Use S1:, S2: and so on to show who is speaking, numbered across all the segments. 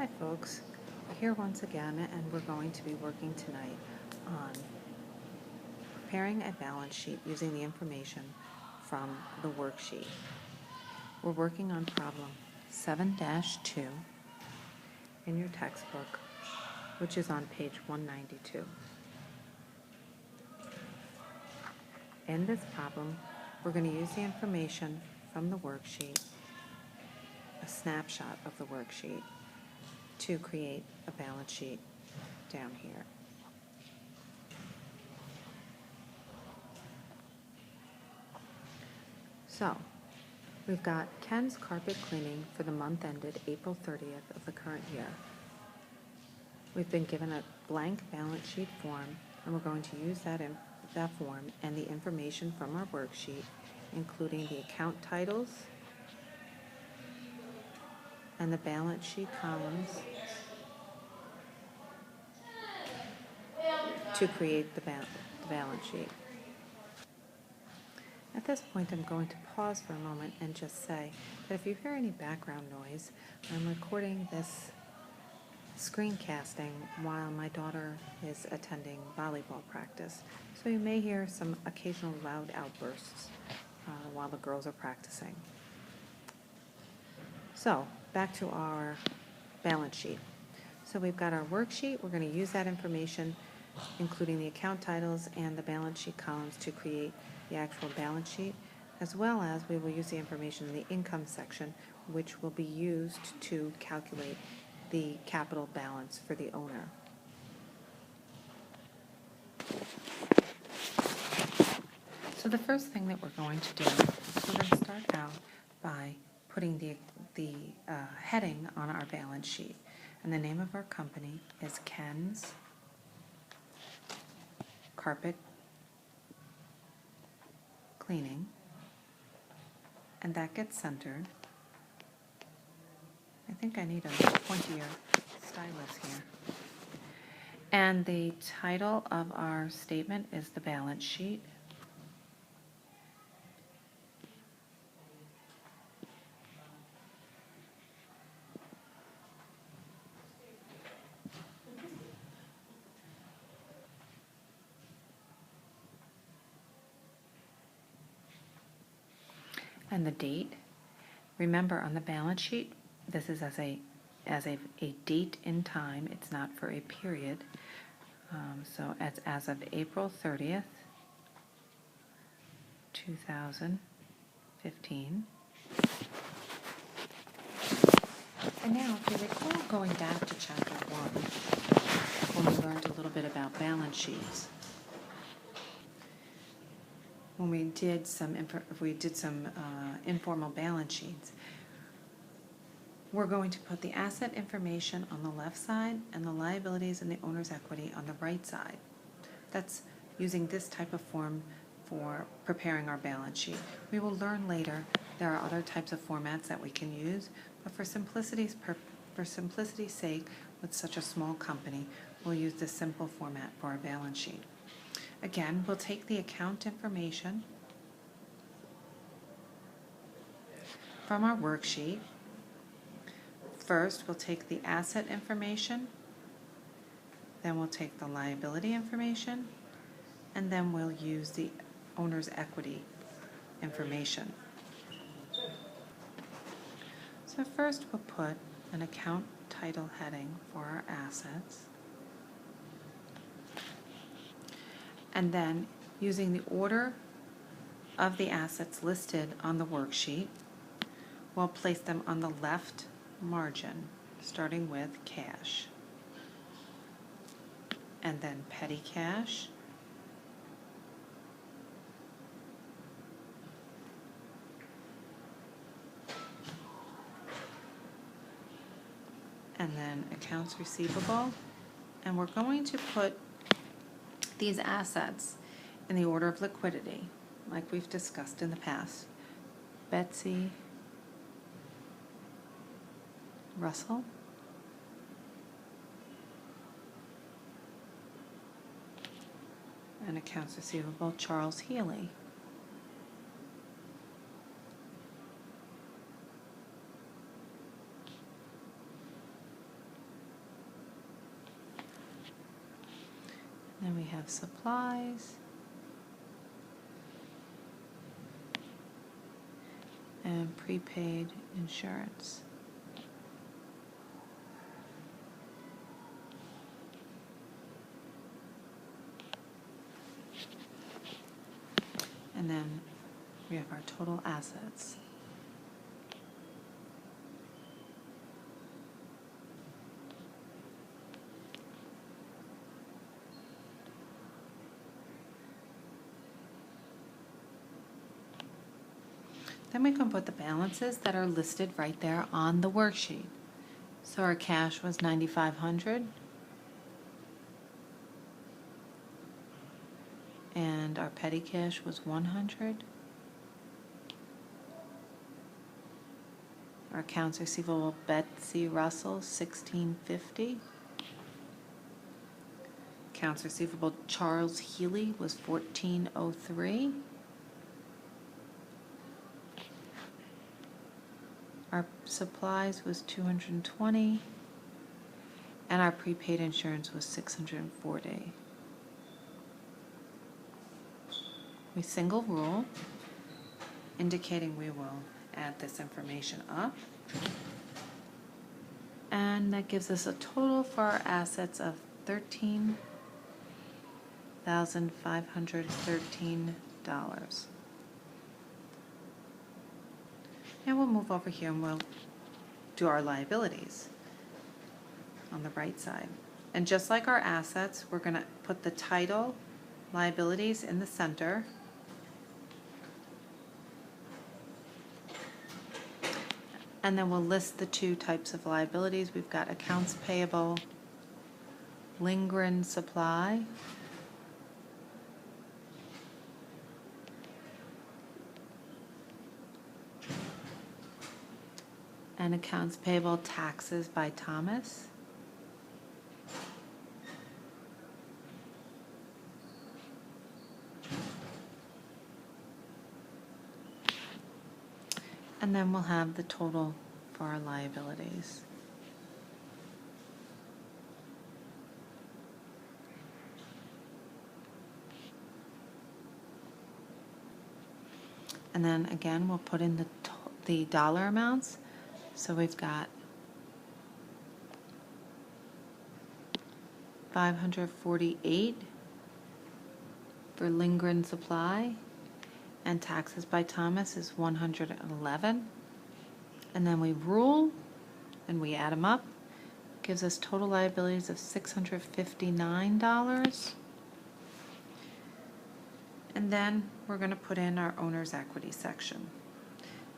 S1: Hi folks, we're here once again and we're going to be working tonight on preparing a balance sheet using the information from the worksheet. We're working on problem 7-2 in your textbook, which is on page 192. In this problem, we're going to use the information from the worksheet, a snapshot of the worksheet, to create a balance sheet down here. So, we've got Ken's carpet cleaning for the month ended April 30th of the current year. We've been given a blank balance sheet form, and we're going to use that form and the information from our worksheet, including the account titles and the balance sheet columns, to create the balance sheet. At this point, I'm going to pause for a moment and just say that if you hear any background noise, I'm recording this screencasting while my daughter is attending volleyball practice. So you may hear some occasional loud outbursts while the girls are practicing. So, back to our balance sheet. So we've got our worksheet. We're going to use that information, including the account titles and the balance sheet columns, to create the actual balance sheet, as well as we will use the information in the income section, which will be used to calculate the capital balance for the owner. So the first thing that we're going to do is we're going to start out by putting the heading on our balance sheet. And the name of our company is Ken's Carpet Cleaning, and that gets centered. I think I need a pointier stylus here. And the title of our statement is the balance sheet. And the date. Remember, on the balance sheet, this is as a date in time. It's not for a period. So as of April 30th, 2015. And now, if you recall going back to chapter 1, when we learned a little bit about balance sheets, when we did some informal balance sheets, we're going to put the asset information on the left side and the liabilities and the owner's equity on the right side. That's using this type of form for preparing our balance sheet. We will learn later there are other types of formats that we can use, but for simplicity's sake, with such a small company, we'll use this simple format for our balance sheet. Again, we'll take the account information from our worksheet. First, we'll take the asset information, then we'll take the liability information, and then we'll use the owner's equity information. So first, we'll put an account title heading for our assets. And then, using the order of the assets listed on the worksheet, we'll place them on the left margin, starting with cash, and then petty cash, and then accounts receivable. And we're going to put these assets in the order of liquidity, like we've discussed in the past. Betsy Russell, and accounts receivable, Charles Healy. And we have supplies. And prepaid insurance. And then we have our total assets. Then we can put the balances that are listed right there on the worksheet. So our cash was $9,500. And our petty cash was $100. Our accounts receivable Betsy Russell $1,650. Accounts receivable Charles Healy was $1,403. Our supplies was $220, and our prepaid insurance was $640. We single rule, indicating we will add this information up. And that gives us a total for our assets of $13,513. Now we'll move over here and we'll do our liabilities on the right side. And just like our assets, we're going to put the title, liabilities in the center. And then we'll list the two types of liabilities. We've got accounts payable, Lindgren Supply, and accounts payable taxes by Thomas. And then we'll have the total for our liabilities. And then again, we'll put in the dollar amounts. So we've got $548 for Lindgren Supply, and taxes by Thomas is $111. And then we rule and we add them up. Gives us total liabilities of $659. And then we're going to put in our owner's equity section.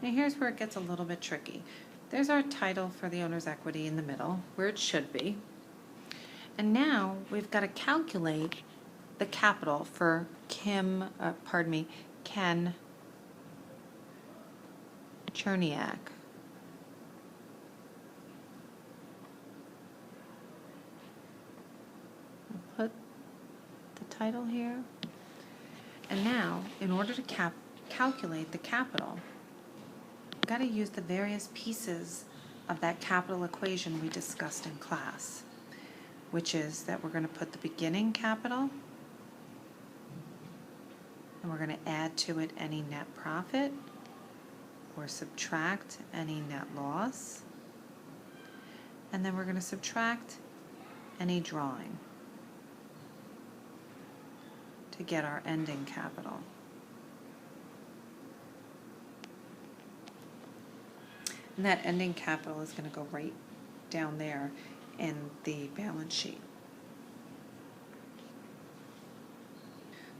S1: Now here's where it gets a little bit tricky. There's our title for the owner's equity in the middle, where it should be. And now we've got to calculate the capital for Ken Cherniak. I'll put the title here. And now, in order to calculate the capital, we've got to use the various pieces of that capital equation we discussed in class, which is that we're going to put the beginning capital, and we're going to add to it any net profit, or subtract any net loss, and then we're going to subtract any drawing to get our ending capital. And that ending capital is going to go right down there in the balance sheet.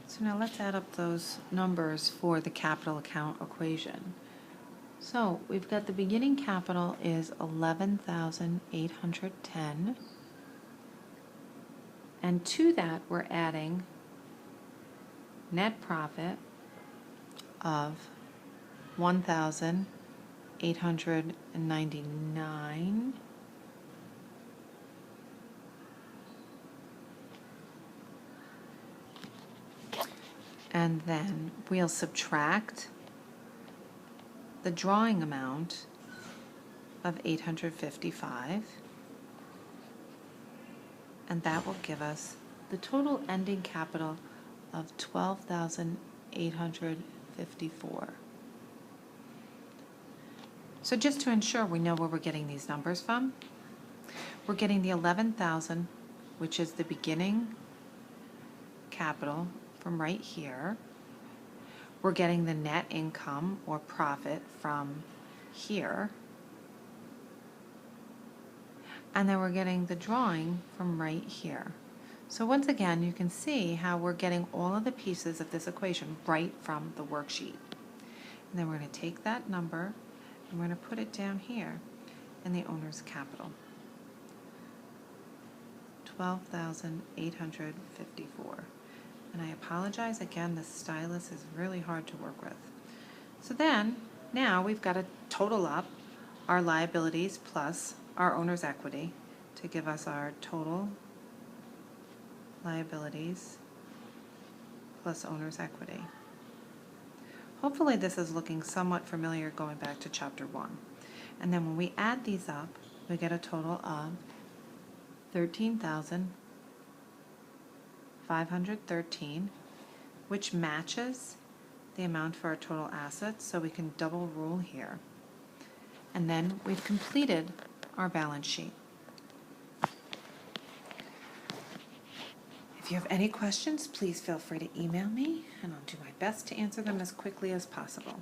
S1: So now let's add up those numbers for the capital account equation. So we've got the beginning capital is $11,810, and to that we're adding net profit of $1,899, and then we'll subtract the drawing amount of $855, and that will give us the total ending capital of $12,854. So just to ensure we know where we're getting these numbers from, we're getting the 11,000, which is the beginning capital, from right here. We're getting the net income or profit from here. And then we're getting the drawing from right here. So once again, you can see how we're getting all of the pieces of this equation right from the worksheet. And then we're going to take that number and we're going to put it down here in the owner's capital. 12,854. And I apologize again, the stylus is really hard to work with. So then, now we've got to total up our liabilities plus our owner's equity to give us our total liabilities plus owner's equity. Hopefully this is looking somewhat familiar going back to chapter 1. And then when we add these up, we get a total of 13,513, which matches the amount for our total assets, so we can double rule here. And then we've completed our balance sheet. If you have any questions, please feel free to email me, and I'll do my best to answer them as quickly as possible.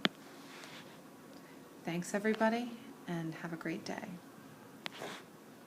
S1: Thanks, everybody, and have a great day.